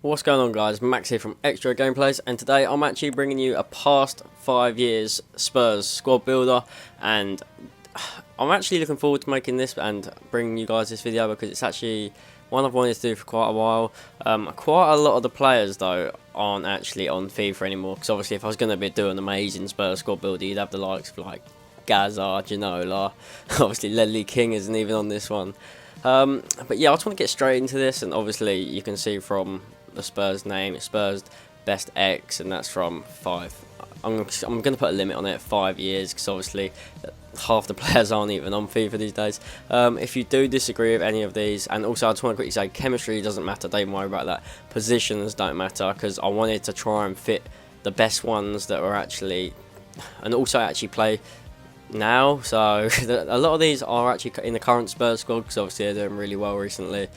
What's going on, guys? Max here from xDuoGameplays, and today I'm actually bringing you a past 5 years Spurs squad builder, and I'm actually looking forward to making this and bringing you guys this video because it's actually one I've wanted to do for quite a while. Quite a lot of the players though aren't actually on FIFA anymore, because obviously if I was going to be doing an amazing Spurs squad builder, you'd have the likes of like Gaza, Ginola, obviously Ledley King isn't even on this one. But yeah, I just want to get straight into this, and obviously you can see from the Spurs name, it's Spurs best X, and that's from 5. I'm going to put a limit on it, 5 years, because obviously half the players aren't even on FIFA these days. If you do disagree with any of these, and also I just want to quickly say, chemistry doesn't matter, don't worry about that. Positions don't matter, because I wanted to try and fit the best ones that were actually, and also actually play now. So a lot of these are actually in the current Spurs squad, because obviously they're doing really well recently,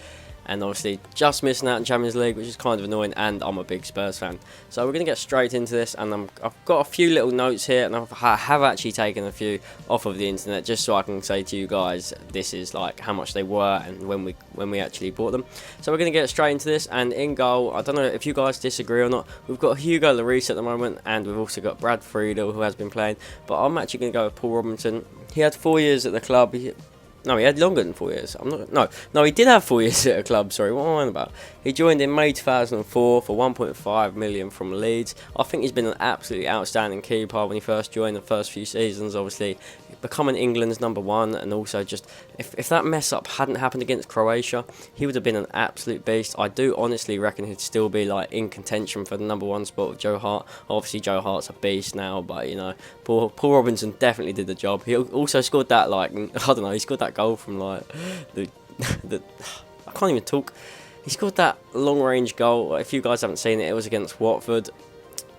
and obviously just missing out in Champions League, which is kind of annoying, and I'm a big Spurs fan. So we're going to get straight into this, and I've got a few little notes here, and I have actually taken a few off of the internet just so I can say to you guys this is like how much they were and when we actually bought them. So we're going to get straight into this, and in goal, I don't know if you guys disagree or not, we've got Hugo Lloris at the moment, and we've also got Brad Friedel, who has been playing, but I'm actually going to go with Paul Robinson. He had 4 years at the club. No, he had longer than 4 years. No, he did have 4 years at a club. Sorry, what am I on about? He joined in May 2004 for 1.5 million from Leeds. I think he's been an absolutely outstanding keeper when he first joined the first few seasons. Obviously, becoming England's #1, and also just if that mess up hadn't happened against Croatia, he would have been an absolute beast. I do honestly reckon he'd still be like in contention for the #1 spot with Joe Hart. Obviously, Joe Hart's a beast now, but you know, Paul Robinson definitely did the job. He also scored that, like, I don't know, he scored that goal from like the I can't even talk. He scored that long range goal. If you guys haven't seen it, it was against Watford,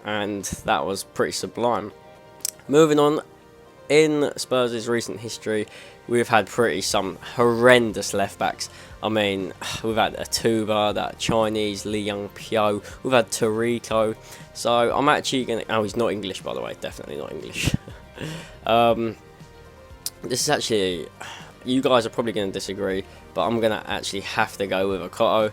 and that was pretty sublime. Moving on, in Spurs' recent history, we've had some horrendous left backs. I mean, we've had Atuba, that Chinese Lee Young Pyo, we've had Tarico. So I'm actually gonna. Oh, he's not English, by the way. Definitely not English. This is actually. You guys are probably going to disagree, but I'm going to actually have to go with Okoto.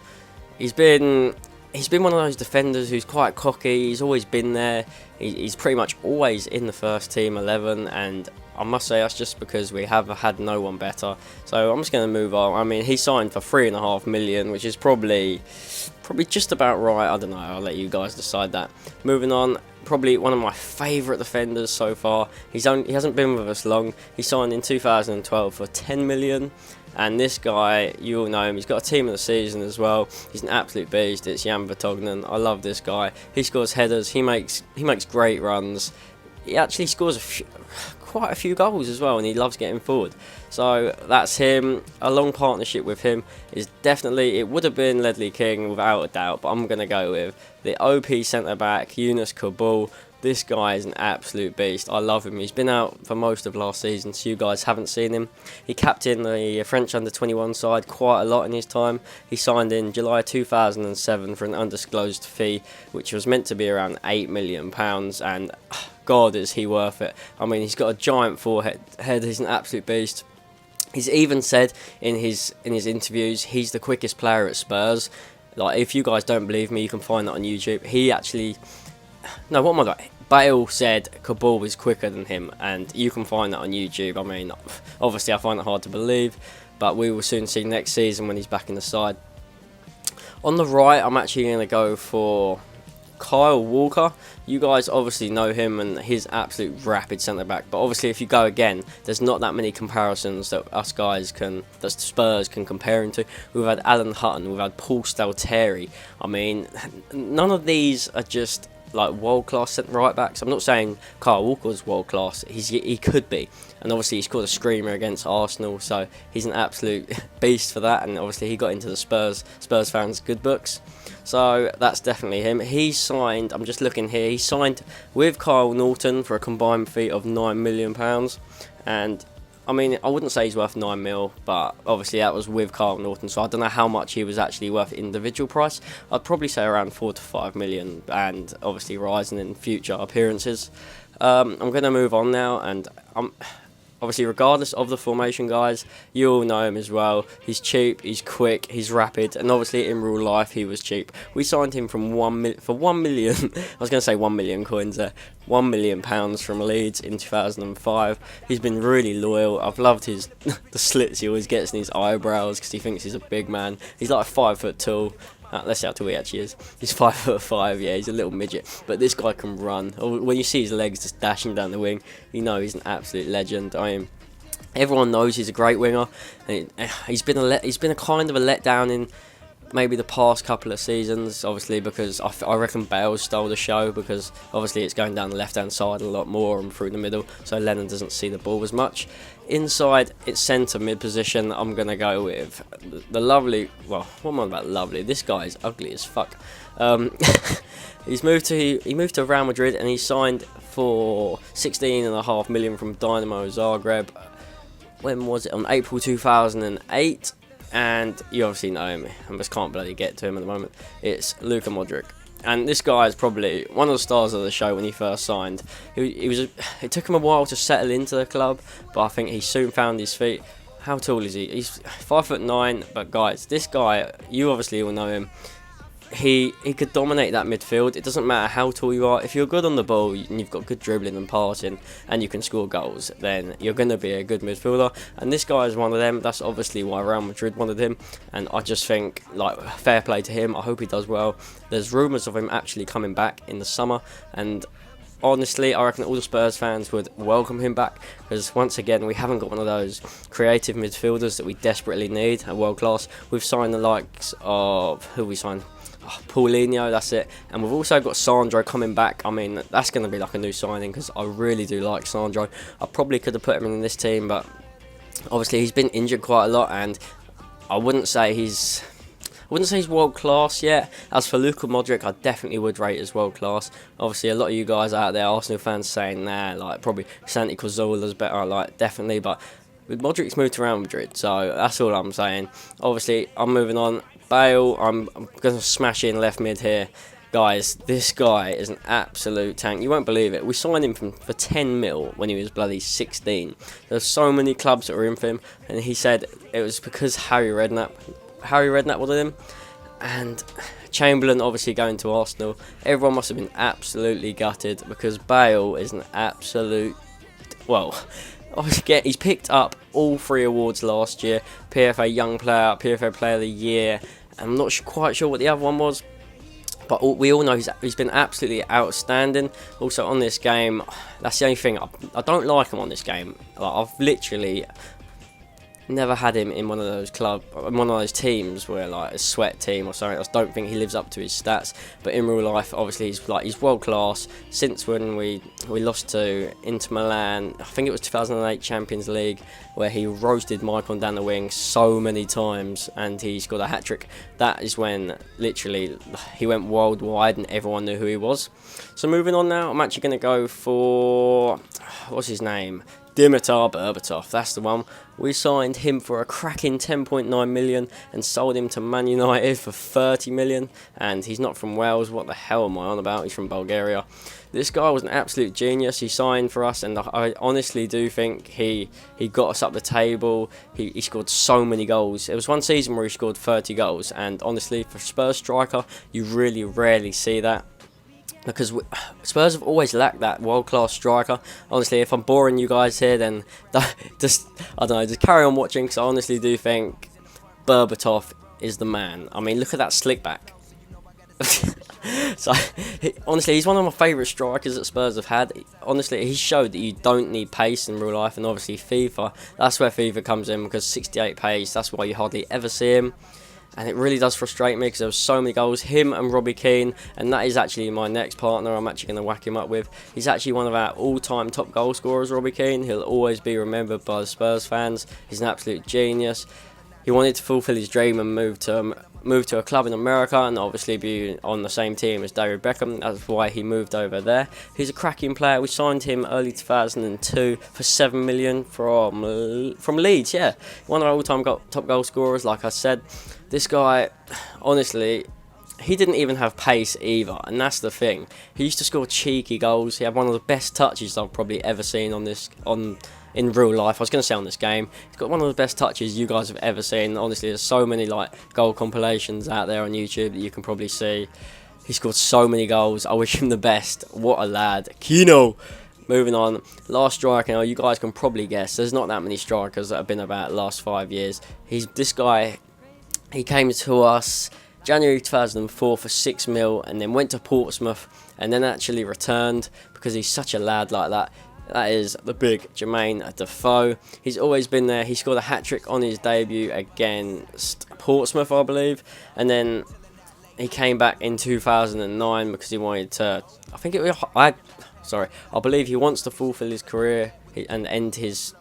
He's been one of those defenders who's quite cocky. He's always been there. He's pretty much always in the first team 11, and I must say that's just because we have had no one better. So I'm just going to move on. I mean, he signed for 3.5 million, which is probably just about right. I don't know. I'll let you guys decide that. Moving on. Probably one of my favourite defenders so far. He hasn't been with us long. He signed in 2012 for 10 million, and this guy, you all know him. He's got a team of the season as well. He's an absolute beast. It's Jan Vertonghen. I love this guy. He scores headers. He makes great runs. He actually scores quite a few goals as well, and he loves getting forward. So that's him. A long partnership with him is definitely, it would have been Ledley King without a doubt, but I'm going to go with the OP centre-back, Yunus Kabul. This guy is an absolute beast. I love him. He's been out for most of last season, so you guys haven't seen him. He captained the French under-21 side quite a lot in his time. He signed in July 2007 for an undisclosed fee, which was meant to be around £8 million, and God, is he worth it. I mean, he's got a giant forehead. He's an absolute beast. He's even said in his interviews he's the quickest player at Spurs. Like, if you guys don't believe me, you can find that on YouTube. He actually... No, what am I going? Bale said Kabul was quicker than him, and you can find that on YouTube. I mean, obviously I find it hard to believe, but we will soon see next season when he's back in the side. On the right, I'm actually going to go for Kyle Walker. You guys obviously know him and his absolute rapid centre-back, but obviously if you go again, there's not that many comparisons that that Spurs can compare him to. We've had Alan Hutton, we've had Paul Stalteri. I mean, none of these are just like world-class right backs. I'm not saying Kyle Walker's world-class. He could be, and obviously he scored a screamer against Arsenal, so he's an absolute beast for that. And obviously he got into the Spurs fans' good books, so that's definitely him. He signed. I'm just looking here. He signed with Kyle Norton for a combined fee of £9 million, and I mean, I wouldn't say he's worth 9 mil, but obviously that was with Carl Norton, so I don't know how much he was actually worth individual price. I'd probably say around 4 to 5 million, and obviously rising in future appearances. I'm going to move on now, and obviously, regardless of the formation, guys, you all know him as well. He's cheap, he's quick, he's rapid, and obviously in real life he was cheap. We signed him from for 1 million. I was going to say 1 million coins there. £1 million from Leeds in 2005. He's been really loyal. I've loved his the slits he always gets in his eyebrows because he thinks he's a big man. He's like 5 foot tall. Let's see how tall he actually is. He's 5'5". Yeah, he's a little midget, but this guy can run. When you see his legs just dashing down the wing, you know he's an absolute legend. Everyone knows he's a great winger. He's been a kind of a letdown in maybe the past couple of seasons, obviously, because I reckon Bale stole the show, because obviously it's going down the left hand side a lot more and through the middle, so Lennon doesn't see the ball as much. Inside, it's centre mid position. I'm gonna go with the lovely. Well, what am I about lovely? This guy is ugly as fuck. He moved to Real Madrid and he signed for 16.5 million from Dynamo Zagreb. When was it? On April 2008. And you obviously know him. I just can't bloody get to him at the moment. It's Luka Modric. And this guy is probably one of the stars of the show when he first signed. It took him a while to settle into the club, but I think he soon found his feet. How tall is he? He's 5'9", but guys, this guy, you obviously all know him. He could dominate that midfield. It doesn't matter how tall you are. If you're good on the ball and you've got good dribbling and passing and you can score goals, then you're going to be a good midfielder. And this guy is one of them. That's obviously why Real Madrid wanted him. And I just think, like, fair play to him. I hope he does well. There's rumours of him actually coming back in the summer. And honestly, I reckon all the Spurs fans would welcome him back, because once again, we haven't got one of those creative midfielders that we desperately need at world class. We've signed the likes of, who we signed? Paulinho, that's it. And we've also got Sandro coming back. I mean, that's going to be like a new signing, because I really do like Sandro. I probably could have put him in this team, but obviously he's been injured quite a lot, and I wouldn't say he's world class yet. As for Luka Modric, I definitely would rate as world class. Obviously, a lot of you guys out there, Arsenal fans, saying nah, like probably Santi Cazorla's better, like definitely, but with Modric's moved to Real Madrid, so that's all I'm saying. Obviously, I'm moving on. Bale, I'm going to smash in left mid here. Guys, this guy is an absolute tank. You won't believe it. We signed him for 10 mil when he was bloody 16. There's so many clubs that were in for him, and he said it was because Harry Redknapp wanted him. And Chamberlain obviously going to Arsenal. Everyone must have been absolutely gutted, because Bale is an absolute, well, he's picked up all 3 awards last year. PFA Young Player, PFA Player of the Year. I'm not quite sure what the other one was, but we all know he's been absolutely outstanding. Also on this game, that's the only thing, I don't like him on this game. Like, I've literally never had him in one of those teams where, like, a sweat team or something. I just don't think he lives up to his stats. But in real life, obviously, he's world class. Since when we lost to Inter Milan, I think it was 2008 Champions League, where he roasted Maicon down the wing so many times and he scored a hat trick. That is when literally he went worldwide and everyone knew who he was. So moving on now, I'm actually going to go for, what's his name? Dimitar Berbatov, that's the one. We signed him for a cracking 10.9 million and sold him to Man United for 30 million. And he's not from Wales. What the hell am I on about? He's from Bulgaria. This guy was an absolute genius. He signed for us, and I honestly do think he got us up the table. He scored so many goals. It was one season where he scored 30 goals, and honestly, for Spurs striker, you really rarely see that. Because Spurs have always lacked that world-class striker. Honestly, if I'm boring you guys here, then just carry on watching, because I honestly do think Berbatov is the man. I mean, look at that slick back. So, honestly, he's one of my favourite strikers that Spurs have had. Honestly, he showed that you don't need pace in real life, and obviously FIFA, that's where FIFA comes in, because 68 pace, that's why you hardly ever see him. And it really does frustrate me, because there were so many goals. Him and Robbie Keane, and that is actually my next partner I'm actually going to whack him up with. He's actually one of our all-time top goal scorers, Robbie Keane. He'll always be remembered by the Spurs fans. He's an absolute genius. He wanted to fulfill his dream and move to a club in America, and obviously be on the same team as David Beckham. That's why he moved over there. He's a cracking player. We signed him early 2002 for 7 million from Leeds. Yeah, one of our all-time top goal scorers. Like I said, this guy, honestly, he didn't even have pace either, and that's the thing. He used to score cheeky goals. He had one of the best touches I've probably ever seen on in real life. I was going to say on this game. He's got one of the best touches you guys have ever seen. Honestly, there's so many like goal compilations out there on YouTube that you can probably see. He scored so many goals. I wish him the best. What a lad. Kino. Moving on, last striker. Now you guys can probably guess. There's not that many strikers that have been about the last 5 years. This guy. He came to us January 2004 for 6 mil, and then went to Portsmouth, and then actually returned because he's such a lad like that. That is the big Jermaine Defoe. He's always been there. He scored a hat-trick on his debut against Portsmouth, I believe, and then he came back in 2009 because he wanted to. I believe he wants to fulfil his career and end his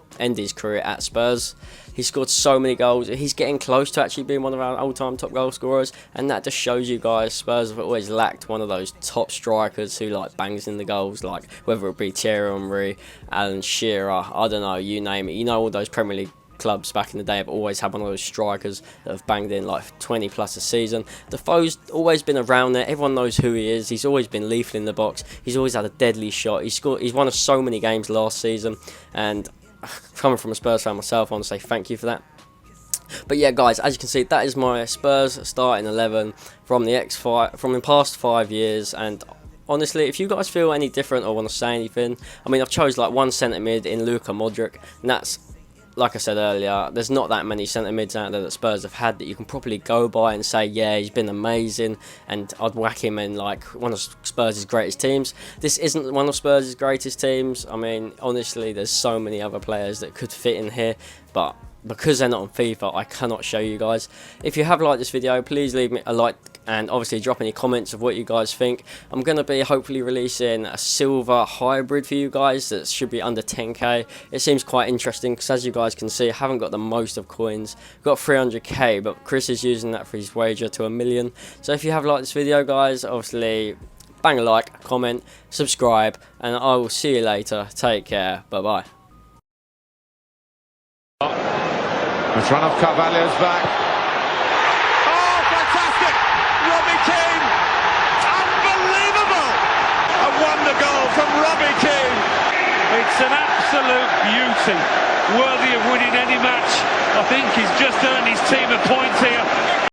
career at Spurs. He scored so many goals. He's getting close to actually being one of our all-time top goal scorers, and that just shows you guys Spurs have always lacked one of those top strikers who like bangs in the goals, like whether it be Thierry Henry, Alan Shearer, I don't know, you name it. You know, all those Premier League clubs back in the day have always had one of those strikers that have banged in like 20 plus a season. Defoe's always been around there. Everyone knows who he is. He's always been lethal in the box. He's always had a deadly shot. He's won us so many games last season, and coming from a Spurs fan myself, I want to say thank you for that. But yeah, guys, as you can see, that is my Spurs starting 11 from the past 5 years. And honestly, if you guys feel any different or want to say anything, I mean, I've chose like one centre mid in Luka Modric, and that's, like I said earlier, there's not that many centre mids out there that Spurs have had that you can probably go by and say, yeah, he's been amazing, and I'd whack him in like one of Spurs' greatest teams. This isn't one of Spurs' greatest teams. I mean, honestly, there's so many other players that could fit in here, but because they're not on FIFA, I cannot show you guys. If you have liked this video, please leave me a like and obviously drop any comments of what you guys think. I'm going to be hopefully releasing a silver hybrid for you guys that should be under 10k. It seems quite interesting because, as you guys can see, I haven't got the most of coins. I've got 300k, but Chris is using that for his wager to 1 million. So if you have liked this video, guys, obviously bang a like, comment, subscribe, and I will see you later. Take care. Bye-bye. The run of Carvalho's back. Oh, fantastic! Robbie Keane! Unbelievable! A wonder goal from Robbie Keane. It's an absolute beauty, worthy of winning any match. I think he's just earned his team a point here.